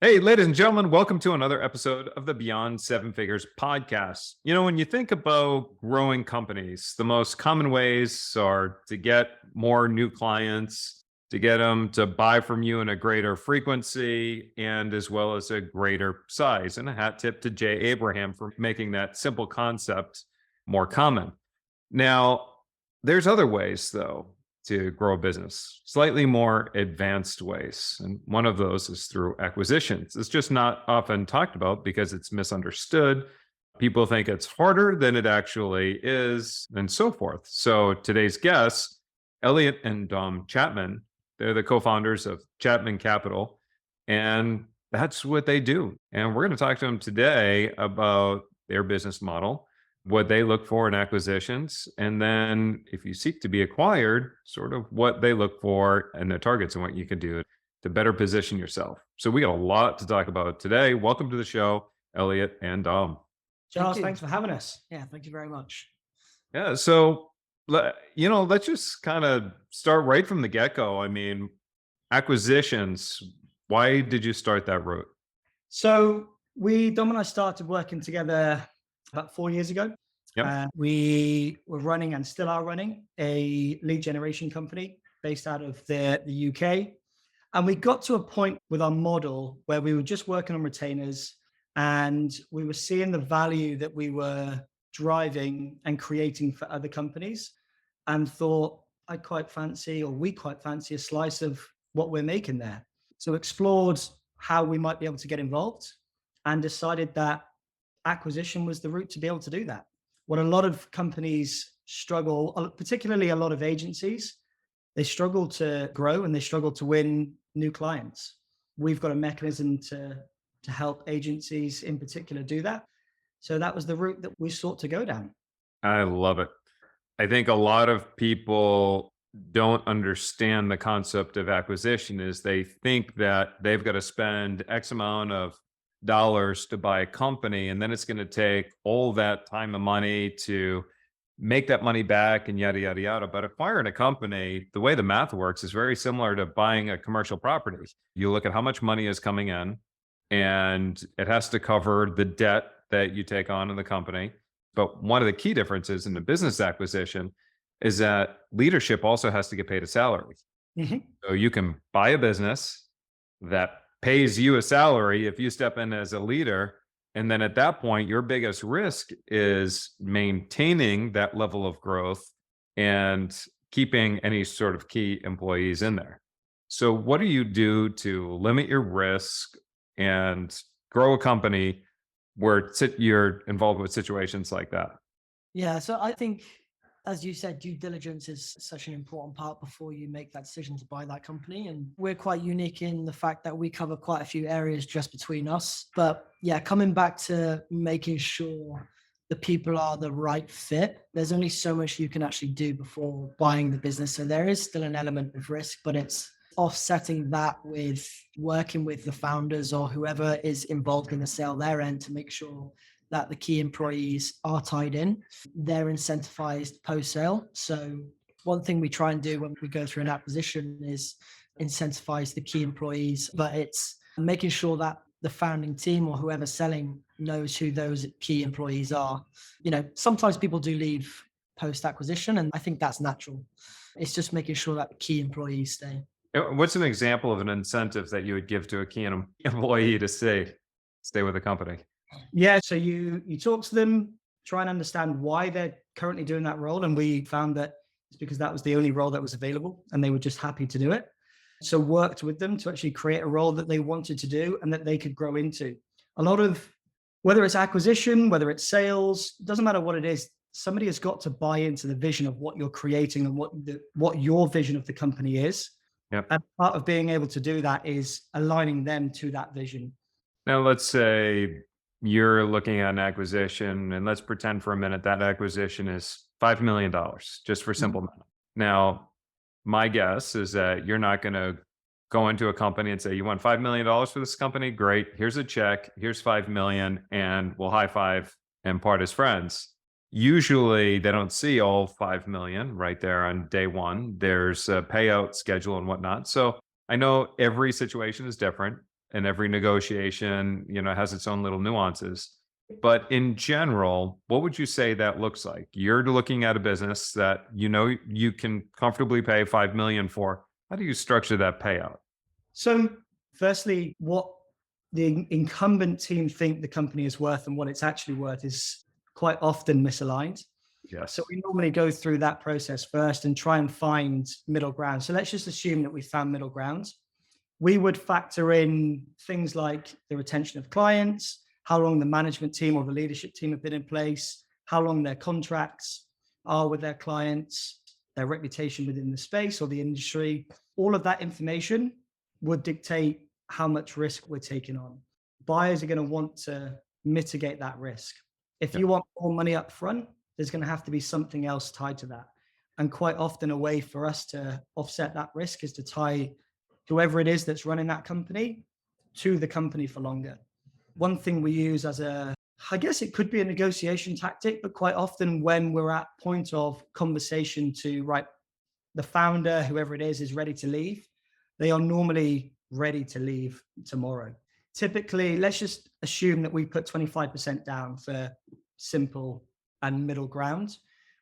Hey, ladies and gentlemen, welcome to another episode of the Beyond Seven Figures podcast. When you think about growing companies, the most common ways are to get more new clients, to get them to buy from you in a greater frequency, and as well as a greater size. And a hat tip to Jay Abraham for making that simple concept more common. Now, there's other ways, though, to grow a business, slightly more advanced ways. And one of those is through acquisitions. It's just not often talked about because it's misunderstood. People think it's harder than it actually is, and so forth. So today's guests, Elliot and Dom Chapman, they're the co founders of Chapman Capital. And that's what they do. And we're going to talk to them today about their business model, what they look for in acquisitions, and then if you seek to be acquired, sort of what they look for and their targets and what you can do to better position yourself. So we got a lot to talk about today. Welcome to the show, Elliot and Dom. Charles, thanks for having us. Yeah, thank you very much. Yeah, so let's just kind of start right from the get-go. I mean, acquisitions, why did you start that route? So Dom and I started working together about 4 years ago. Yep. We were running and still are running a lead generation company based out of the UK. And we got to a point with our model where we were just working on retainers and we were seeing the value that we were driving and creating for other companies and thought, we quite fancy a slice of what we're making there. So explored how we might be able to get involved and decided that acquisition was the route to be able to do that. What a lot of companies struggle, particularly a lot of agencies, they struggle to grow and they struggle to win new clients. We've got a mechanism to help agencies in particular do that. So that was the route that we sought to go down. I love it. I think a lot of people don't understand the concept of acquisition is they think that they've got to spend X amount of dollars to buy a company, and then it's going to take all that time and money to make that money back and yada, yada, yada. But acquiring a company, the way the math works is very similar to buying a commercial property. You look at how much money is coming in, and it has to cover the debt that you take on in the company. But one of the key differences in the business acquisition is that leadership also has to get paid a salary. Mm-hmm. So you can buy a business that pays you a salary if you step in as a leader. And then at that point, your biggest risk is maintaining that level of growth and keeping any sort of key employees in there. So what do you do to limit your risk and grow a company where you're involved with situations like that? Yeah, so I think, as you said, due diligence is such an important part before you make that decision to buy that company. And we're quite unique in the fact that we cover quite a few areas just between us. But yeah, coming back to making sure the people are the right fit, there's only so much you can actually do before buying the business. So there is still an element of risk, but it's offsetting that with working with the founders or whoever is involved in the sale their end to make sure that the key employees are tied in. They're incentivized post-sale. So one thing we try and do when we go through an acquisition is incentivize the key employees, but it's making sure that the founding team or whoever's selling knows who those key employees are. Sometimes people do leave post-acquisition, and I think that's natural. It's just making sure that the key employees stay. What's an example of an incentive that you would give to a key employee to stay with the company? Yeah, so you talk to them, try and understand why they're currently doing that role. And we found that it's because that was the only role that was available and they were just happy to do it. So worked with them to actually create a role that they wanted to do and that they could grow into. A lot of, whether it's acquisition, whether it's sales, doesn't matter what it is, somebody has got to buy into the vision of what you're creating and what your vision of the company is. Yep. And part of being able to do that is aligning them to that vision. Now, let's say you're looking at an acquisition, and let's pretend for a minute that acquisition is $5 million, just for simple math. Now, my guess is that you're not going to go into a company and say, you want $5 million for this company? Great. Here's a check. Here's $5 million, and we'll high five and part as friends. Usually they don't see all 5 million right there on day one. There's a payout schedule and whatnot. So I know every situation is different. and every negotiation, has its own little nuances. But in general, what would you say that looks like? You're looking at a business that you can comfortably pay 5 million for. How do you structure that payout? So, firstly, what the incumbent team think the company is worth and what it's actually worth is quite often misaligned. Yes. So we normally go through that process first and try and find middle ground. So let's just assume that we found middle ground. We would factor in things like the retention of clients, how long the management team or the leadership team have been in place, how long their contracts are with their clients, their reputation within the space or the industry. All of that information would dictate how much risk we're taking on. Buyers are going to want to mitigate that risk. If you want more money up front, there's going to have to be something else tied to that. And quite often a way for us to offset that risk is to tie whoever it is that's running that company to the company for longer. One thing we use I guess it could be a negotiation tactic, but quite often when we're at point of conversation the founder, whoever it is ready to leave, they are normally ready to leave tomorrow. Typically, let's just assume that we put 25% down for simple and middle ground.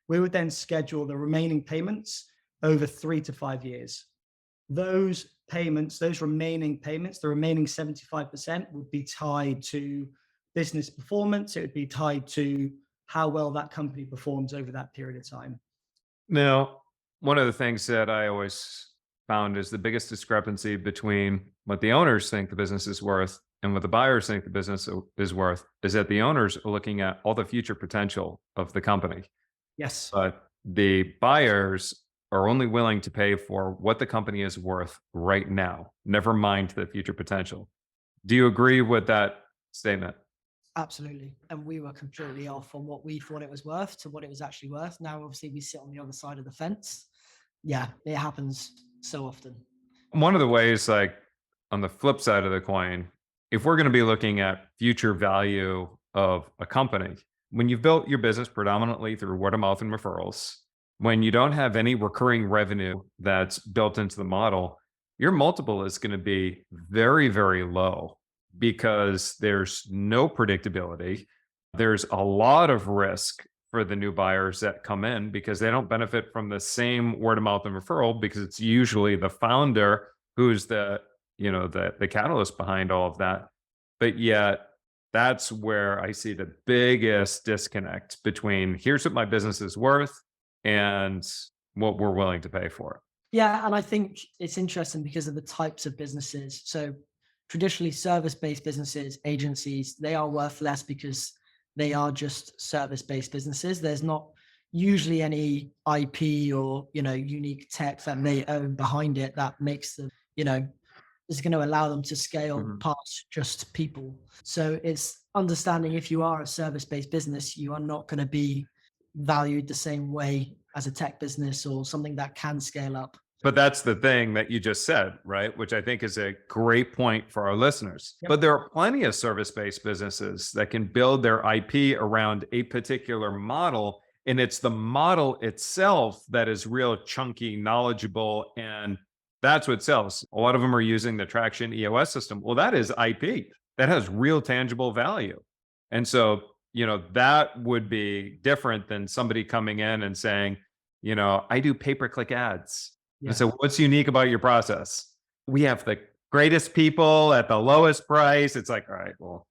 We would then schedule the remaining payments over 3 to 5 years. Those payments, those remaining payments, the remaining 75% would be tied to business performance. It would be tied to how well that company performs over that period of time. Now, one of the things that I always found is the biggest discrepancy between what the owners think the business is worth and what the buyers think the business is worth is that the owners are looking at all the future potential of the company. Yes. But the buyers are only willing to pay for what the company is worth right now, never mind the future potential. Do you agree with that statement? Absolutely. And we were completely off on what we thought it was worth to what it was actually worth. Now, obviously, we sit on the other side of the fence. Yeah, it happens so often. One of the ways, like on the flip side of the coin, if we're going to be looking at future value of a company, when you've built your business predominantly through word of mouth and referrals, when you don't have any recurring revenue that's built into the model, your multiple is going to be very, very low because there's no predictability. There's a lot of risk for the new buyers that come in because they don't benefit from the same word of mouth and referral because it's usually the founder who's the catalyst behind all of that. But yet that's where I see the biggest disconnect between here's what my business is worth and what we're willing to pay for it. Yeah, and I think it's interesting because of the types of businesses. So traditionally service-based businesses, agencies, they are worth less because they are just service-based businesses. There's not usually any IP or, unique tech that they own behind it that makes them, is going to allow them to scale past just people. So it's understanding if you are a service-based business, you are not going to be valued the same way as a tech business or something that can scale up. But that's the thing that you just said, right? Which I think is a great point for our listeners. Yep. But there are plenty of service-based businesses that can build their IP around a particular model. And it's the model itself that is real chunky, knowledgeable, and that's what sells. A lot of them are using the Traction EOS system. Well, that is IP. That has real tangible value. And so, that would be different than somebody coming in and saying, I do pay-per-click ads. Yeah. And so what's unique about your process? We have the greatest people at the lowest price. It's like, all right, well.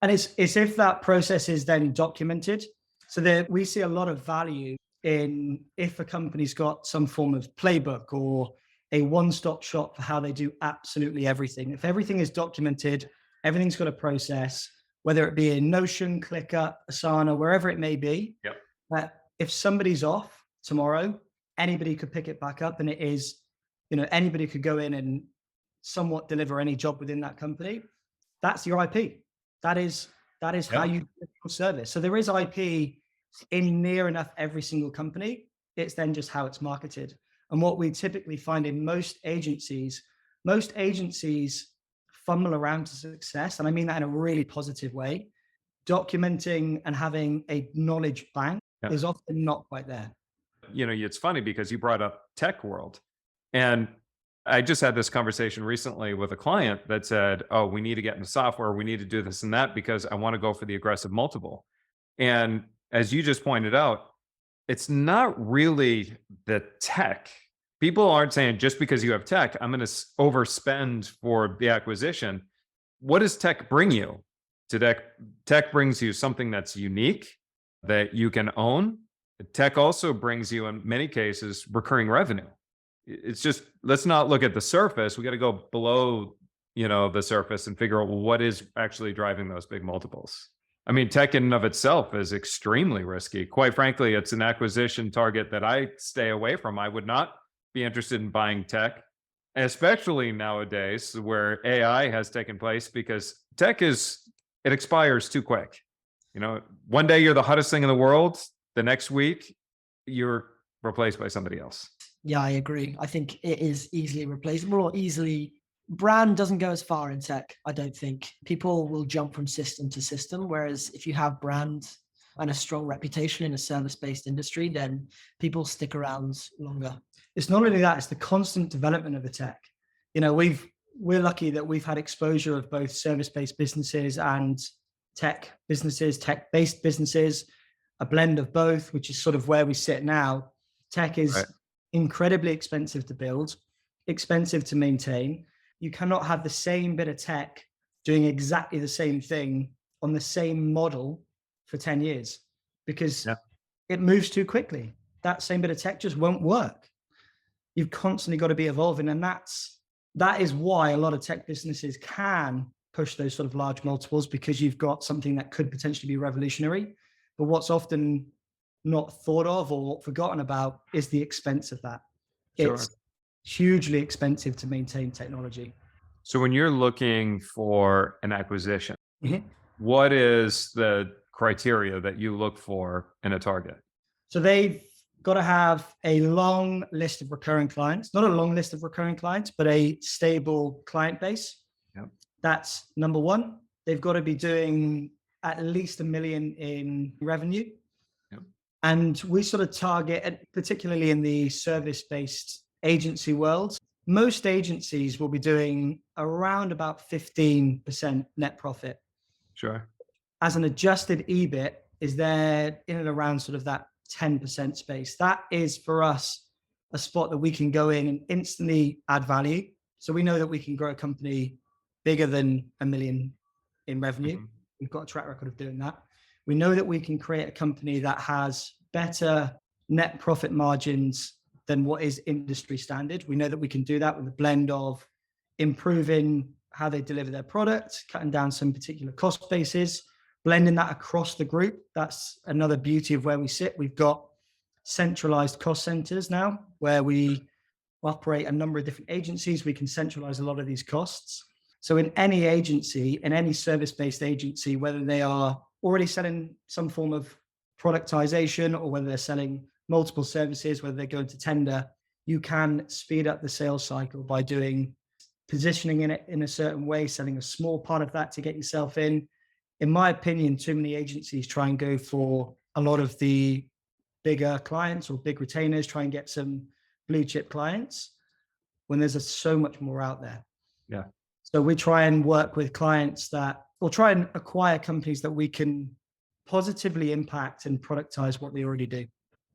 And it's if that process is then documented. So we see a lot of value in if a company's got some form of playbook or a one-stop shop for how they do absolutely everything. If everything is documented, everything's got a process, whether it be in Notion, ClickUp, Asana, wherever it may be. Yep. That if somebody's off tomorrow, anybody could pick it back up, and it is, anybody could go in and somewhat deliver any job within that company. That's your IP. That is how you deliver your service. So there is IP in near enough every single company. It's then just how it's marketed. And what we typically find in most agencies fumble around to success. And I mean that in a really positive way. Documenting and having a knowledge bank is often not quite there. It's funny because you brought up tech world, and I just had this conversation recently with a client that said, "Oh, we need to get into software. We need to do this and that because I want to go for the aggressive multiple." And as you just pointed out, it's not really the tech. People aren't saying just because you have tech, I'm going to overspend for the acquisition. What does tech bring you? Tech brings you something that's unique that you can own. Tech also brings you, in many cases, recurring revenue. It's just, let's not look at the surface. We got to go below, the surface and figure out, well, what is actually driving those big multiples. I mean, tech in and of itself is extremely risky. Quite frankly, it's an acquisition target that I stay away from. I would not be interested in buying tech, especially nowadays where AI has taken place, because it expires too quick. One day you're the hottest thing in the world. The next week you're replaced by somebody else. Yeah, I agree. I think it is easily replaceable or easily. Brand doesn't go as far in tech, I don't think. People will jump from system to system, whereas if you have brand and a strong reputation in a service-based industry, then people stick around longer. It's not only that, it's the constant development of the tech. We're lucky that we've had exposure of both service-based businesses and tech businesses, tech-based businesses, a blend of both, which is sort of where we sit now. Tech is incredibly expensive to build, expensive to maintain. You cannot have the same bit of tech doing exactly the same thing on the same model for 10 years because it moves too quickly. That same bit of tech just won't work. You've constantly got to be evolving. And that is why a lot of tech businesses can push those sort of large multiples, because you've got something that could potentially be revolutionary. But what's often not thought of or forgotten about is the expense of that. Sure. It's hugely expensive to maintain technology. So when you're looking for an acquisition, Mhm. what is the criteria that you look for in a target? So they've got to have a long list of recurring clients, not a long list of recurring clients, but a stable client base. Yep. That's number one. They've got to be doing at least $1 million in revenue. Yep. And we sort of target, particularly in the service-based agency world, most agencies will be doing around about 15% net profit. Sure. As an adjusted EBIT, is there in and around sort of that 10% space. That is for us a spot that we can go in and instantly add value. So we know that we can grow a company bigger than $1 million in revenue. We've got a track record of doing that. We know that we can create a company that has better net profit margins than what is industry standard. We know that we can do that with a blend of improving how they deliver their product, cutting down some particular cost bases, blending that across the group. That's another beauty of where we sit. We've got centralized cost centers now where we operate a number of different agencies. We can centralize a lot of these costs. So in any agency, in any service-based agency, whether they are already selling some form of productization or whether they're selling multiple services, whether they go into tender, you can speed up the sales cycle by positioning in it in a certain way, selling a small part of that to get yourself in. In my opinion, too many agencies try and go for a lot of the bigger clients or big retainers, try and get some blue chip clients when there's so much more out there. Yeah. So we try and work with clients or try and acquire companies that we can positively impact and productize what they already do.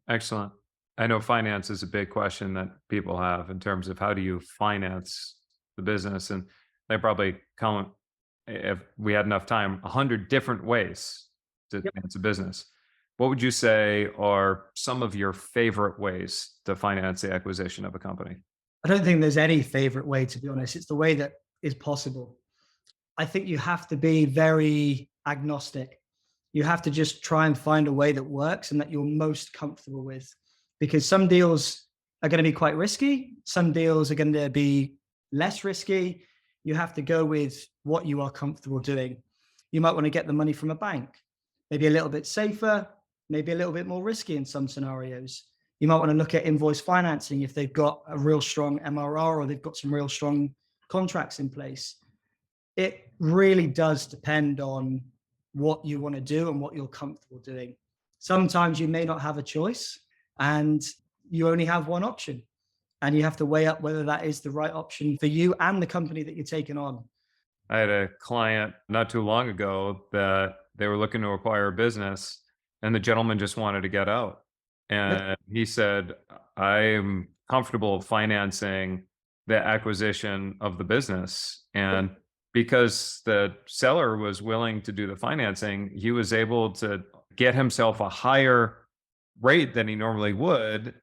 Excellent. I know finance is a big question that people have in terms of how do you finance the business, and they probably come, if we had enough time, 100 different ways to finance a business. What would you say are some of your favorite ways to finance the acquisition of a company? I don't think there's any favorite way, to be honest. It's the way that is possible. I think you have to be very agnostic. You have to just try and find a way that works and that you're most comfortable with, because some deals are going to be quite risky. Some deals are going to be less risky. You have to go with what you are comfortable doing. You might want to get the money from a bank, maybe a little bit safer, maybe a little bit more risky in some scenarios. You might want to look at invoice financing if they've got a real strong MRR or they've got some real strong contracts in place. It really does depend on what you want to do and what you're comfortable doing. Sometimes you may not have a choice and you only have one option. And you have to weigh up whether that is the right option for you and the company that you're taking on. I had a client not too long ago that they were looking to acquire a business, and the gentleman just wanted to get out. Yep. And he said, I'm comfortable financing the acquisition of the business. And because the seller was willing to do the financing, he was able to get himself a higher rate than he normally would,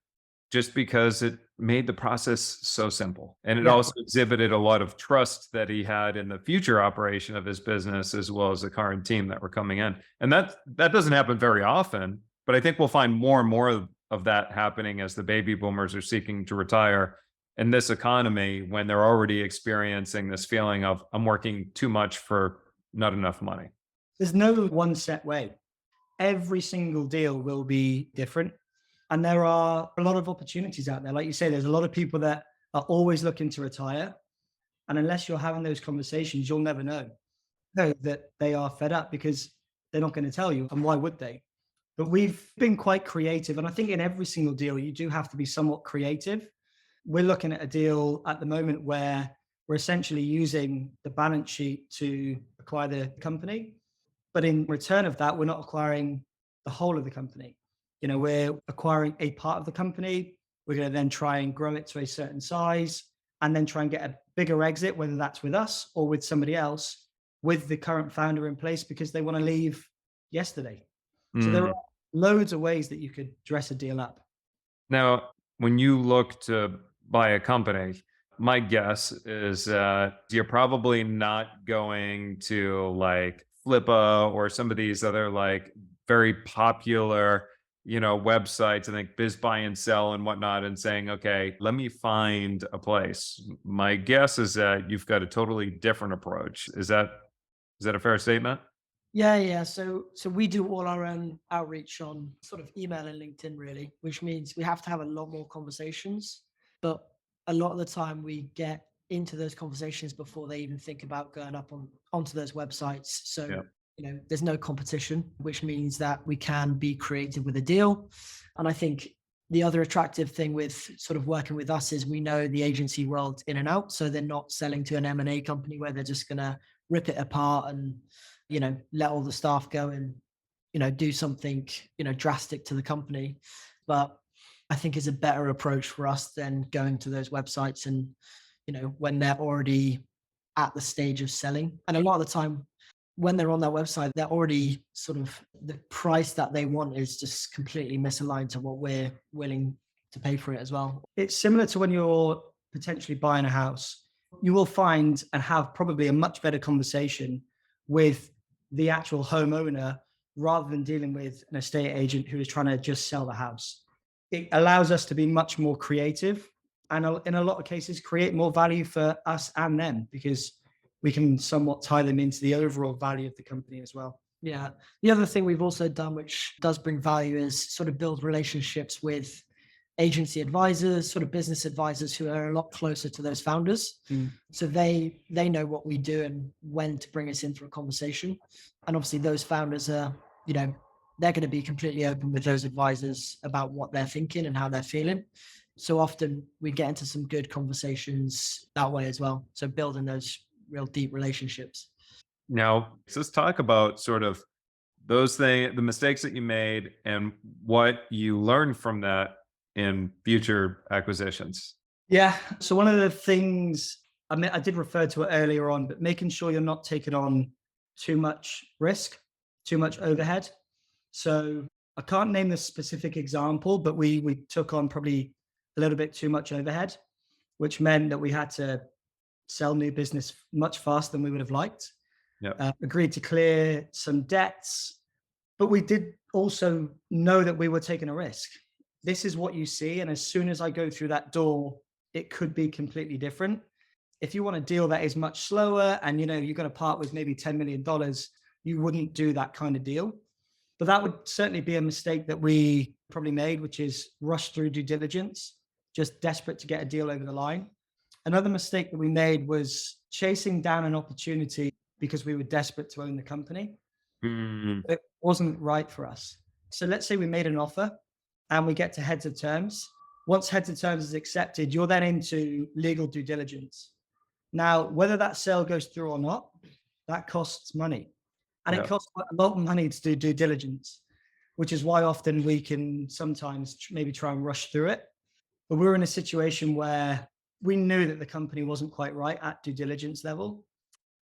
just because it made the process so simple. And it Yeah. also exhibited a lot of trust that he had in the future operation of his business, as well as the current team that were coming in. And that doesn't happen very often, but I think we'll find more and more of that happening as the baby boomers are seeking to retire in this economy, when they're already experiencing this feeling of, I'm working too much for not enough money. There's no one set way. Every single deal will be different. And there are a lot of opportunities out there. Like you say, there's a lot of people that are always looking to retire. And unless you're having those conversations, you'll never know that they are fed up, because they're not going to tell you. And why would they? But we've been quite creative. And I think in every single deal, you do have to be somewhat creative. We're looking at a deal at the moment where we're essentially using the balance sheet to acquire the company. But in return of that, we're not acquiring the whole of the company. We're acquiring a part of the company. We're going to then try and grow it to a certain size, and then try and get a bigger exit, whether that's with us or with somebody else, with the current founder in place, because they want to leave yesterday. So there Mm. are loads of ways that you could dress a deal up. Now, when you look to buy a company, my guess is that you're probably not going to like Flippa or some of these other like very popular, websites, I think Biz Buy and Sell and whatnot, and saying, okay, let me find a place. My guess is that you've got a totally different approach. Is that a fair statement? Yeah. So we do all our own outreach on sort of email and LinkedIn, really, which means we have to have a lot more conversations. But a lot of the time we get into those conversations before they even think about going up onto those websites. So, Yeah. there's no competition, which means that we can be creative with a deal. And I think the other attractive thing with sort of working with us is we know the agency world in and out. So they're not selling to an M&A company where they're just going to rip it apart and, let all the staff go and, do something, drastic to the company. But I think is a better approach for us than going to those websites and, when they're already at the stage of selling. And a lot of the time when they're on that website, they're already sort of, the price that they want is just completely misaligned to what we're willing to pay for it as well. It's similar to when you're potentially buying a house. You will find and have probably a much better conversation with the actual homeowner, rather than dealing with an estate agent who is trying to just sell the house. It allows us to be much more creative, and in a lot of cases create more value for us and them, because we can somewhat tie them into the overall value of the company as well. Yeah. The other thing we've also done, which does bring value, is sort of build relationships with agency advisors, sort of business advisors who are a lot closer to those founders. So they know what we do and when to bring us in for a conversation. And obviously those founders are, they're going to be completely open with those advisors about what they're thinking and how they're feeling. So often we get into some good conversations that way as well. So building those real deep relationships. Now, let's talk about sort of those things, the mistakes that you made, and what you learned from that in future acquisitions. Yeah. So one of the things, I mean, I did refer to it earlier on, but making sure you're not taking on too much risk, too much overhead. So I can't name the specific example, but we took on probably a little bit too much overhead, which meant that we had to sell new business much faster than we would have liked. Yeah. Agreed to clear some debts, but we did also know that we were taking a risk. This is what you see. And as soon as I go through that door, it could be completely different. If you want a deal that is much slower and, you're going to part with maybe $10 million, you wouldn't do that kind of deal. But that would certainly be a mistake that we probably made, which is rush through due diligence, just desperate to get a deal over the line. Another mistake that we made was chasing down an opportunity because we were desperate to own the company. It wasn't right for us. So let's say we made an offer and we get to heads of terms. Once heads of terms is accepted, you're then into legal due diligence. Now, whether that sale goes through or not, that costs money. And Yeah. it costs a lot of money to do due diligence, which is why often we can sometimes maybe try and rush through it. But we were in a situation where we knew that the company wasn't quite right at due diligence level,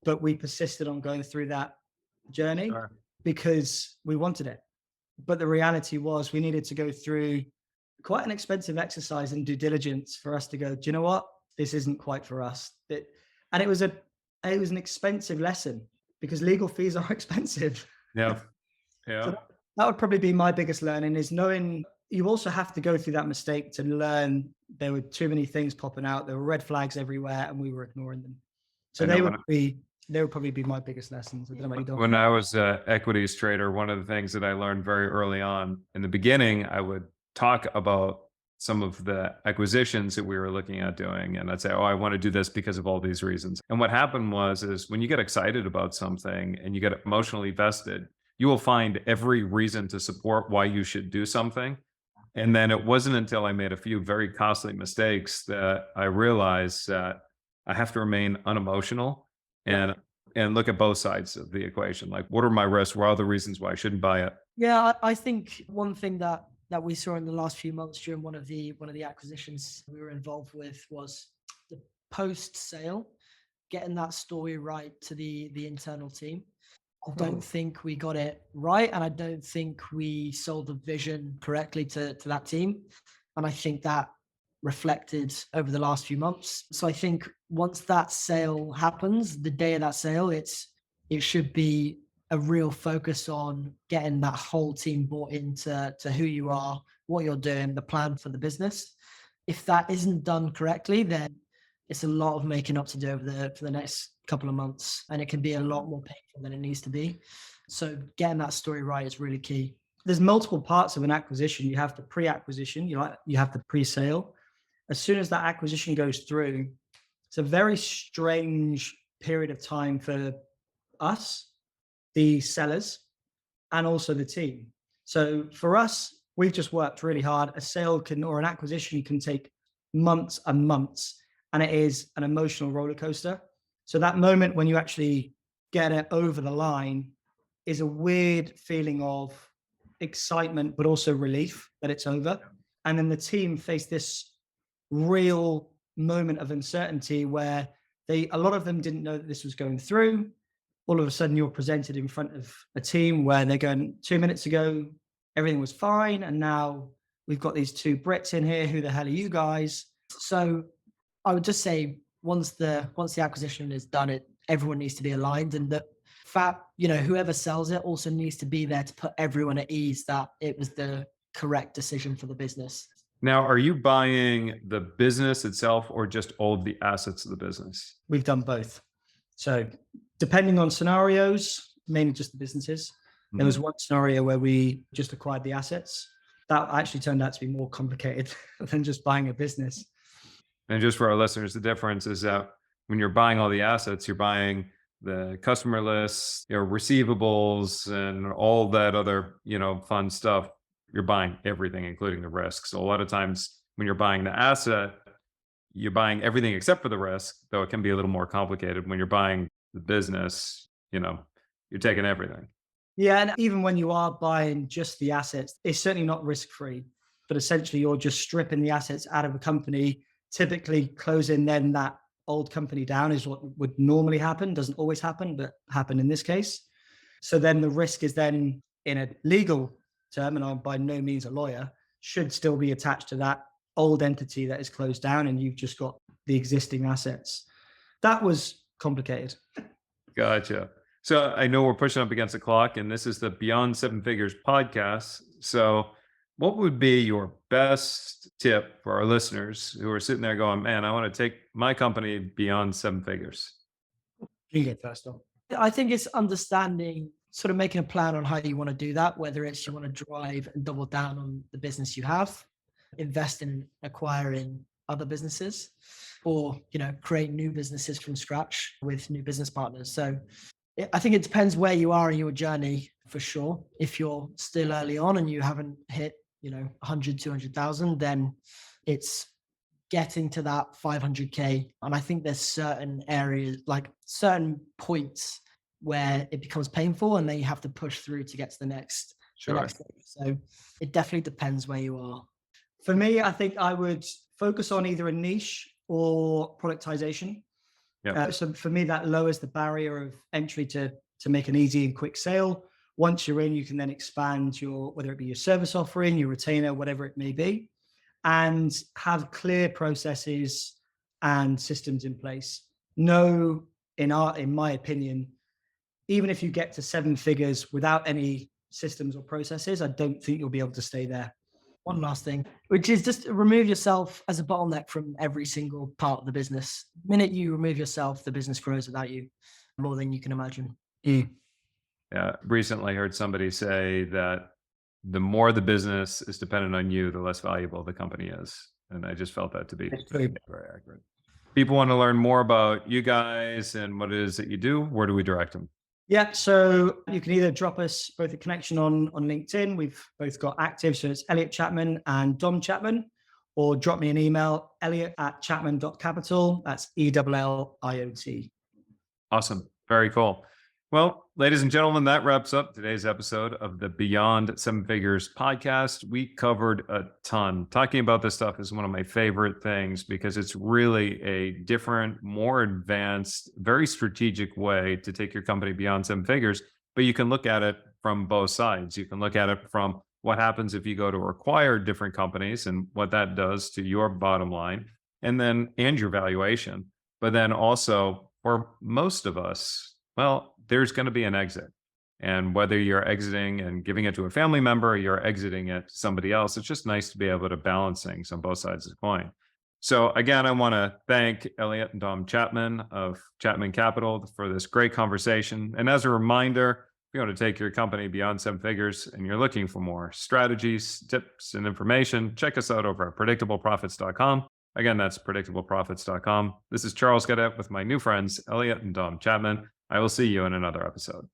but we persisted on going through that journey Sure. because we wanted it. But the reality was we needed to go through quite an expensive exercise in due diligence for us to go, do you know what? This isn't quite for us. And it was an expensive lesson because legal fees are expensive. Yeah. Yeah. So that would probably be my biggest learning, is knowing you also have to go through that mistake to learn there were too many things popping out. There were red flags everywhere and we were ignoring them. So I know they would probably be my biggest lessons. I don't know about you, Dom. When I was an equities trader, one of the things that I learned very early on in the beginning, I would talk about some of the acquisitions that we were looking at doing. And I'd say, oh, I want to do this because of all these reasons. And what happened is when you get excited about something and you get emotionally vested, you will find every reason to support why you should do something. And then it wasn't until I made a few very costly mistakes that I realized that I have to remain unemotional and look at both sides of the equation. Like, what are my risks? What are the reasons why I shouldn't buy it? Yeah, I think one thing that we saw in the last few months during one of the acquisitions we were involved with was the post sale, getting that story right to the internal team. I don't think we got it right, and I don't think we sold the vision correctly to that team. And I think that reflected over the last few months. So I think once that sale happens, the day of that sale, it should be a real focus on getting that whole team bought into who you are, what you're doing, the plan for the business. If that isn't done correctly, then it's a lot of making up to do for the next couple of months, and it can be a lot more painful than it needs to be. So getting that story right is really key. There's multiple parts of an acquisition. You have the pre-acquisition, you have the pre-sale. As soon as that acquisition goes through, it's a very strange period of time for us, the sellers, and also the team. So for us, we've just worked really hard. A sale or an acquisition can take months and months, and it is an emotional roller coaster. So that moment when you actually get it over the line is a weird feeling of excitement, but also relief that it's over. And then the team face this real moment of uncertainty where a lot of them didn't know that this was going through. All of a sudden you're presented in front of a team where they're going, 2 minutes ago, everything was fine. And now we've got these two Brits in here. Who the hell are you guys? So I would just say once the acquisition is done, everyone needs to be aligned, and that whoever sells it also needs to be there to put everyone at ease that it was the correct decision for the business. Now, are you buying the business itself or just all of the assets of the business? We've done both. So depending on scenarios, mainly just the businesses. There was one scenario where we just acquired the assets. That actually turned out to be more complicated than just buying a business. And just for our listeners, the difference is that when you're buying all the assets, you're buying the customer lists, receivables, and all that other, fun stuff. You're buying everything, including the risk. So a lot of times when you're buying the asset, you're buying everything except for the risk, though it can be a little more complicated. When you're buying the business, you're taking everything. Yeah, and even when you are buying just the assets, it's certainly not risk-free, but essentially you're just stripping the assets out of a company, typically closing then that old company down is what would normally happen. Doesn't always happen, but happened in this case. So then the risk is then, in a legal term, and I'm by no means a lawyer, should still be attached to that old entity that is closed down, and you've just got the existing assets. That was complicated. Gotcha. So I know we're pushing up against the clock, and this is the Beyond Seven Figures podcast. So what would be your best tip for our listeners who are sitting there going, man, I want to take my company beyond seven figures? You get first on. I think it's understanding, sort of making a plan on how you want to do that, whether it's you want to drive and double down on the business you have, invest in acquiring other businesses, or, create new businesses from scratch with new business partners. So I think it depends where you are in your journey, for sure. If you're still early on and you haven't hit, 100, 200,000, then it's getting to that 500K. And I think there's certain areas, like certain points where it becomes painful and then you have to push through to get to the next stage. So it definitely depends where you are. For me, I think I would focus on either a niche or productization. Yeah. So for me, that lowers the barrier of entry to make an easy and quick sale. Once you're in, you can then expand your, whether it be your service offering, your retainer, whatever it may be, and have clear processes and systems in place. No, in my opinion, even if you get to 7 figures without any systems or processes, I don't think you'll be able to stay there. One last thing, which is just remove yourself as a bottleneck from every single part of the business. The minute you remove yourself, the business grows without you more than you can imagine. Yeah. Recently heard somebody say that the more the business is dependent on you, the less valuable the company is. And I just felt that to be very accurate. People want to learn more about you guys and what it is that you do. Where do we direct them? Yeah, so you can either drop us both a connection on LinkedIn. We've both got active, so it's Elliot Chapman and Dom Chapman, or drop me an email, Elliot@Chapman.Capital. That's ELLIOT. Awesome. Very cool. Well, ladies and gentlemen, that wraps up today's episode of the Beyond Seven Figures podcast. We covered a ton. Talking about this stuff is one of my favorite things because it's really a different, more advanced, very strategic way to take your company beyond 7 figures. But you can look at it from both sides. You can look at it from what happens if you go to acquire different companies and what that does to your bottom line and your valuation. But then also for most of us, well, there's going to be an exit. And whether you're exiting and giving it to a family member or you're exiting it to somebody else, it's just nice to be able to balance things on both sides of the coin. So again, I want to thank Elliot and Dom Chapman of Chapman Capital for this great conversation. And as a reminder, if you want to take your company beyond 7 figures and you're looking for more strategies, tips, and information, check us out over at predictableprofits.com. Again, that's predictableprofits.com. This is Charles Gadet with my new friends, Elliot and Dom Chapman. I will see you in another episode.